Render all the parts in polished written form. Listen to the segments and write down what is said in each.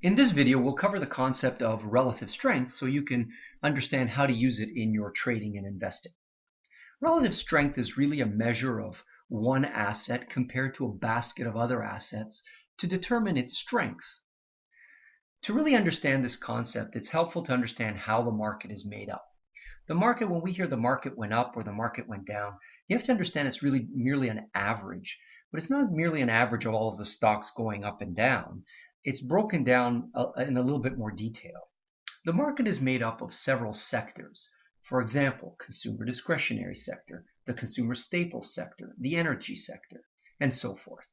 In this video, we'll cover the concept of relative strength so you can understand how to use it in your trading and investing. Relative strength is really a measure of one asset compared to a basket of other assets to determine its strength. To really understand this concept, it's helpful to understand how the market is made up. The market, when we hear the market went up or the market went down, you have to understand it's really merely an average. But it's not merely an average of all of the stocks going up and down. It's broken down in a little bit more detail. The market is made up of several sectors. For example, consumer discretionary sector, the consumer staples sector, the energy sector, and so forth.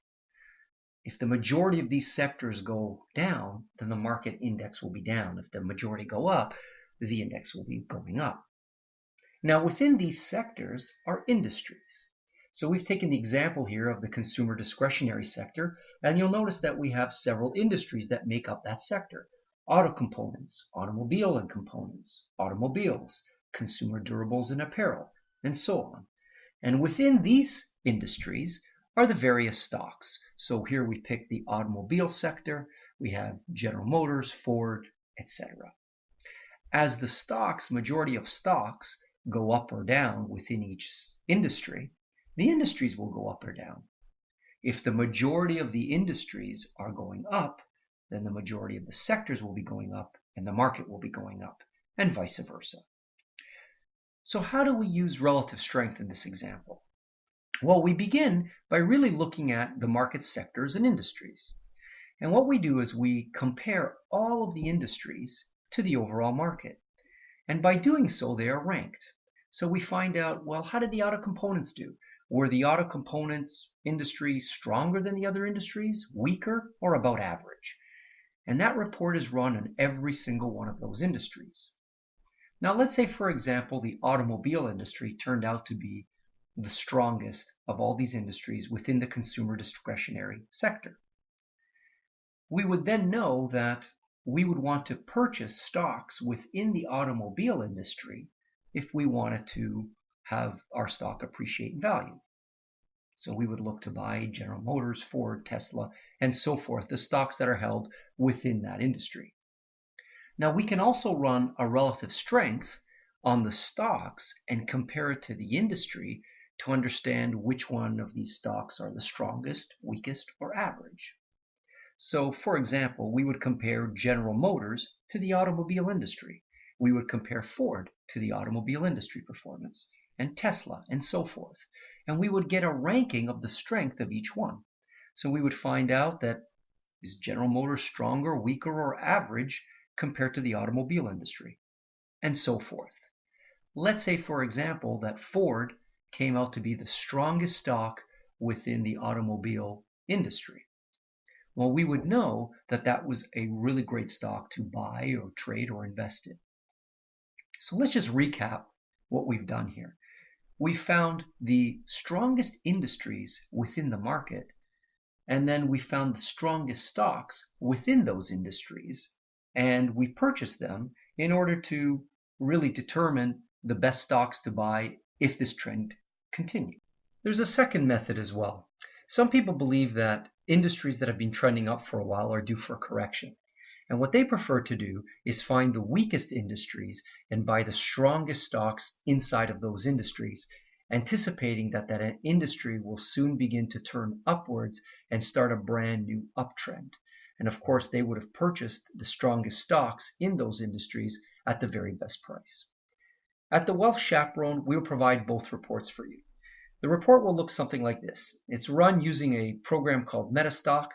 If the majority of these sectors go down, then the market index will be down. If the majority go up, the index will be going up. Now, within these sectors are industries. So we've taken the example here of the consumer discretionary sector, and you'll notice that we have several industries that make up that sector. Auto components, automobile and components, automobiles, consumer durables and apparel, and so on. And within these industries are the various stocks. So here we pick the automobile sector, we have General Motors, Ford, etc. As the stocks, majority of stocks, go up or down within each industry, the industries will go up or down. If the majority of the industries are going up, then the majority of the sectors will be going up and the market will be going up, and vice versa. So how do we use relative strength in this example? Well, we begin by really looking at the market sectors and industries. And what we do is we compare all of the industries to the overall market. And by doing so, they are ranked. So we find out, well, how did the auto components do? Were the auto components industry stronger than the other industries, weaker, or about average? And that report is run on every single one of those industries. Now let's say, for example, the automobile industry turned out to be the strongest of all these industries within the consumer discretionary sector. We would then know that we would want to purchase stocks within the automobile industry if we wanted to have our stock appreciate in value. So we would look to buy General Motors, Ford, Tesla, and so forth, the stocks that are held within that industry. Now we can also run a relative strength on the stocks and compare it to the industry to understand which one of these stocks are the strongest, weakest, or average. So, for example, we would compare General Motors to the automobile industry. We would compare Ford to the automobile industry performance, and Tesla, and so forth. And we would get a ranking of the strength of each one. So we would find out that is General Motors stronger, weaker, or average compared to the automobile industry, and so forth. Let's say, for example, that Ford came out to be the strongest stock within the automobile industry. Well, we would know that that was a really great stock to buy or trade or invest in. So let's just recap what we've done here. We found the strongest industries within the market, and then we found the strongest stocks within those industries, and we purchased them in order to really determine the best stocks to buy if this trend continued. There's a second method as well. Some people believe that industries that have been trending up for a while are due for correction. And what they prefer to do is find the weakest industries and buy the strongest stocks inside of those industries, anticipating that that industry will soon begin to turn upwards and start a brand new uptrend. And of course, they would have purchased the strongest stocks in those industries at the very best price. At the Wealth Chaperone, we will provide both reports for you. The report will look something like this. It's run using a program called Metastock,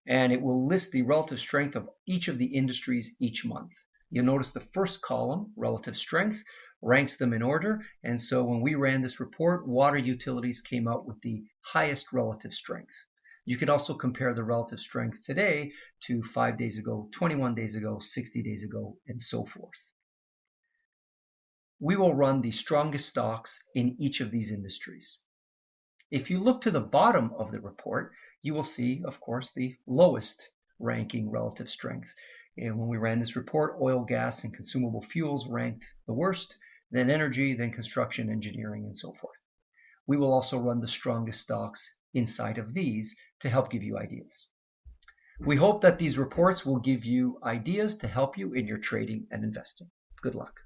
and it will list the relative strength of each of the industries each month. You'll notice the first column, relative strength, ranks them in order, and so when we ran this report, water utilities came out with the highest relative strength. You could also compare the relative strength today to 5 days ago, 21 days ago, 60 days ago, and so forth. We will run the strongest stocks in each of these industries. If you look to the bottom of the report, you will see, of course, the lowest ranking relative strength. And when we ran this report, oil, gas, and consumable fuels ranked the worst, then energy, then construction, engineering, and so forth. We will also run the strongest stocks inside of these to help give you ideas. We hope that these reports will give you ideas to help you in your trading and investing. Good luck.